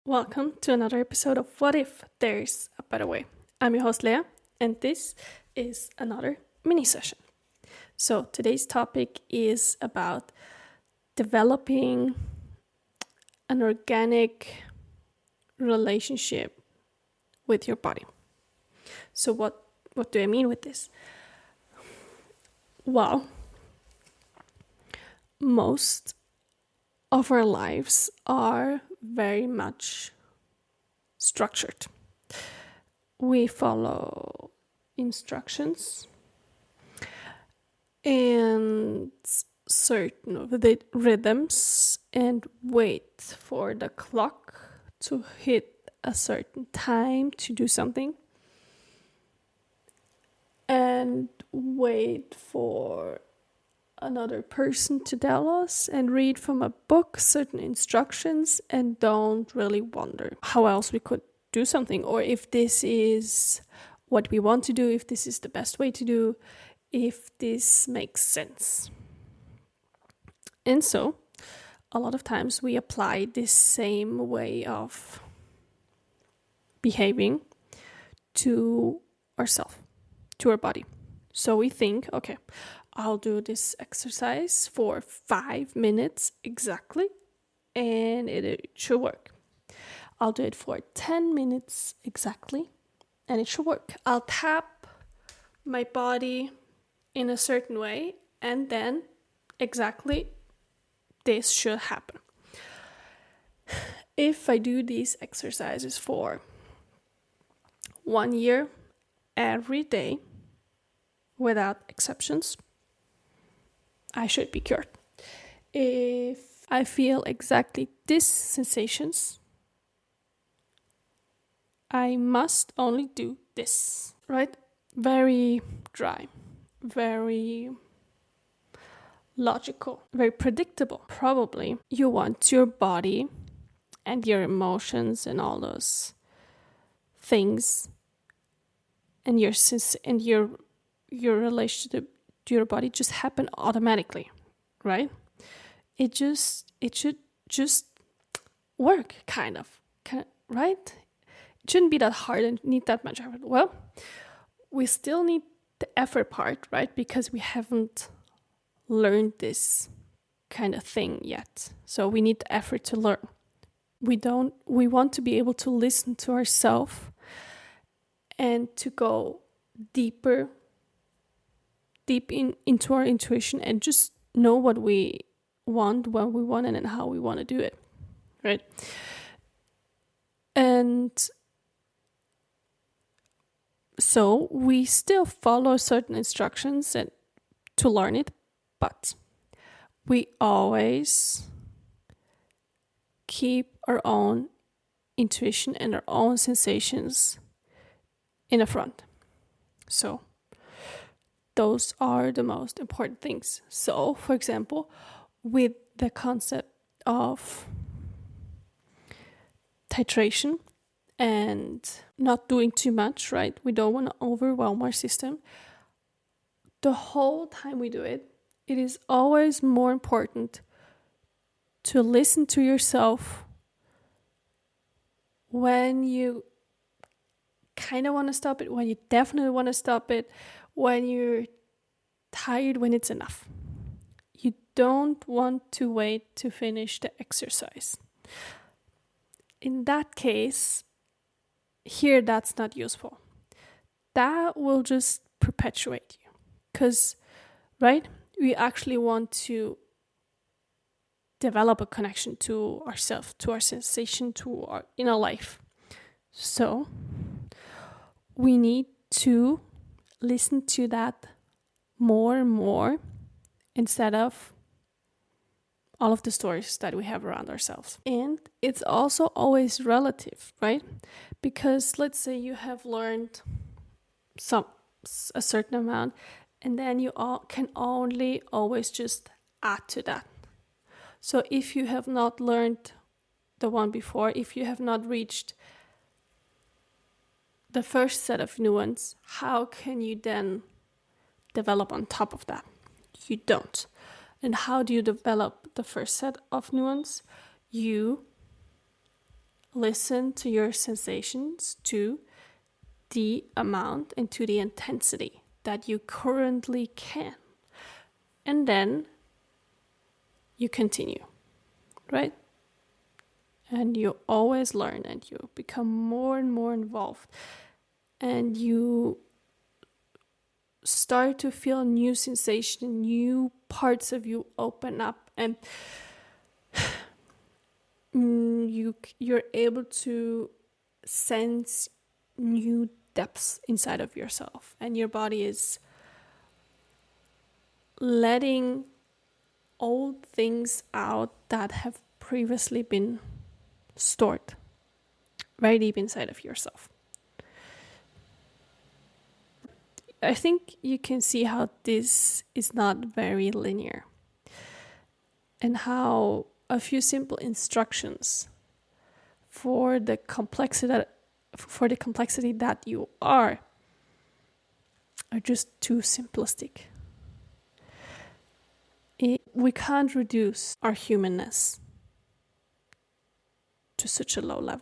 Welcome to another episode of What If There's a Better Way. I'm your host Leah, and this is another mini session. So today's topic is about developing an organic relationship with your body. So what do I mean with this? Well, most of our lives are very much structured. We follow instructions and certain rhythms and wait for the clock to hit a certain time to do something and wait for another person to tell us and read from a book certain instructions and don't really wonder how else we could do something, or if this is what we want to do, if this is the best way to do, if this makes sense. And so a lot of times we apply this same way of behaving to ourselves, to our body. So we think, okay, I'll do this exercise for 5 minutes exactly, and it should work. I'll do it for 10 minutes exactly, and it should work. I'll tap my body in a certain way, and then exactly this should happen. If I do these exercises for 1 year, every day, without exceptions, I should be cured. If I feel exactly these sensations, I must only do this, right? Very dry, very logical, very predictable. Probably you want your body and your emotions and all those things and your relationship to your body just happen automatically, right? It should just work, kind of, right? It shouldn't be that hard and need that much effort. Well, we still need the effort part, right? Because we haven't learned this kind of thing yet. So we need the effort to learn. We want to be able to listen to ourselves and to go deep into our intuition and just know what we want, when we want it, and how we want to do it, right? And so we still follow certain instructions and to learn it, but we always keep our own intuition and our own sensations in the front. So those are the most important things. So, for example, with the concept of titration and not doing too much, right? We don't want to overwhelm our system. The whole time we do it, it is always more important to listen to yourself when you kind of want to stop it, when you definitely want to stop it, when you're tired, when it's enough. You don't want to wait to finish the exercise. In that case, here that's not useful. That will just perpetuate you. Because, right, we actually want to develop a connection to ourselves, to our sensation, to our inner life. So we need to listen to that more and more instead of all of the stories that we have around ourselves. And it's also always relative, right? Because let's say you have learned a certain amount, and then you can only always just add to that. So if you have not learned the one before, if you have not reached the first set of nuance, how can you then develop on top of that? You don't. And how do you develop the first set of nuance? You Listen to your sensations, to the amount and to the intensity that you currently can. And then you continue, right? And you always learn and you become more and more involved. And you start to feel new sensation, new parts of you open up, and you're able to sense new depths inside of yourself, and your body is letting old things out that have previously been stored very deep inside of yourself. I think you can see how this is not very linear, and how a few simple instructions for the complexity that you are just too simplistic. We can't reduce our humanness to such a low level.